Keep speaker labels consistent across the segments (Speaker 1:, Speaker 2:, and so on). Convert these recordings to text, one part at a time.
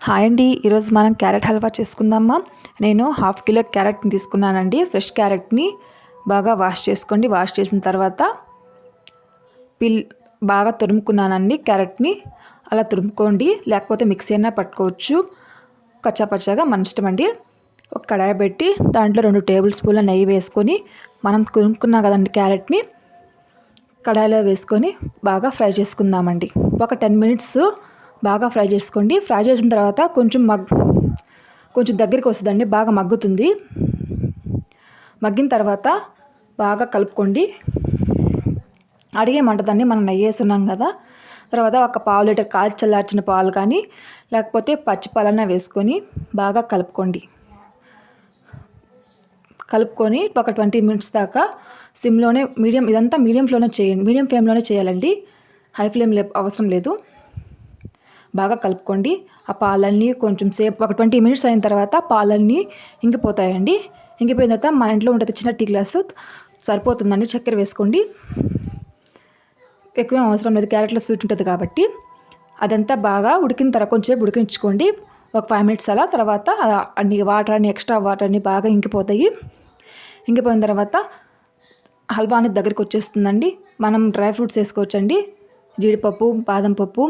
Speaker 1: Hi అండి, ఈరోజు మనం క్యారెట్ హల్వా చేసుకుందామా. నేను హాఫ్ కిలో క్యారెట్ని తీసుకున్నానండి. ఫ్రెష్ క్యారెట్ని బాగా వాష్ చేసుకోండి. వాష్ చేసిన తర్వాత బాగా తురుముకున్నానండి. క్యారెట్ని అలా తురుముకోండి, లేకపోతే మిక్సీ అయినా పట్టుకోవచ్చు. కచ్చాపచ్చాగా మన ఇష్టం అండి. ఒక కడాయి పెట్టి దాంట్లో 2 టేబుల్ స్పూన్ల నెయ్యి వేసుకొని మనం తురుముకున్నాం కదండి క్యారెట్ని కడాయిలో వేసుకొని బాగా ఫ్రై చేసుకుందామండి. ఒక 10 మినిట్స్ బాగా ఫ్రై చేసుకోండి. ఫ్రై చేసిన తర్వాత కొంచెం దగ్గరికి వస్తుందండి, బాగా మగ్గుతుంది. మగ్గిన తర్వాత బాగా కలుపుకోండి. అడిగేమంటదండి, మనం నెయ్యి వేస్తున్నాం కదా. తర్వాత ఒక పావు లీటర్ కాచి చల్లార్చిన పాలు కానీ లేకపోతే పచ్చి పాలన్నా వేసుకొని బాగా కలుపుకొని ఒక 20 మినిట్స్ దాకా సిమ్లోనే ఇదంతా మీడియం ఫ్లేమ్లోనే చేయాలండి. హై ఫ్లేమ్ అవసరం లేదు. బాగా కలుపుకోండి. ఆ పాలన్నీ కొంచెం సేపు ఒక 20 మినిట్స్ అయిన తర్వాత పాలన్నీ ఇంకిపోతాయండి. ఇంకిపోయిన తర్వాత మన ఇంట్లో ఉంటుంది చిన్న టీ గ్లాసు సరిపోతుందండి. చక్కెర వేసుకోండి. ఎక్కువేం అవసరం లేదు, క్యారెట్లో స్వీట్ ఉంటుంది కాబట్టి. అదంతా బాగా ఉడికిన తర్వాత కొంచెంసేపు ఉడికించుకోండి, ఒక 5 మినిట్స్ అలా. తర్వాత ఎక్స్ట్రా వాటర్ అన్నీ బాగా ఇంకిపోతాయి. ఇంకిపోయిన తర్వాత హల్వా అనేది దగ్గరికి వచ్చేస్తుందండి. మనం డ్రై ఫ్రూట్స్ వేసుకోవచ్చండి. జీడిపప్పు, బాదం పప్పు,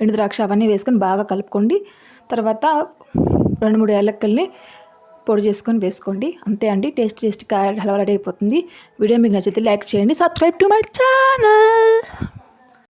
Speaker 1: ఎండు ద్రాక్ష అవన్నీ వేసుకొని బాగా కలుపుకోండి. తర్వాత 2-3 యాలక్కల్ని పొడి చేసుకొని వేసుకోండి. అంతే అండి, టేస్టీ క్యారెట్ హల్వా రెడీ అయిపోతుంది. వీడియో మీకు నచ్చితే లైక్ చేయండి. Subscribe to my channel.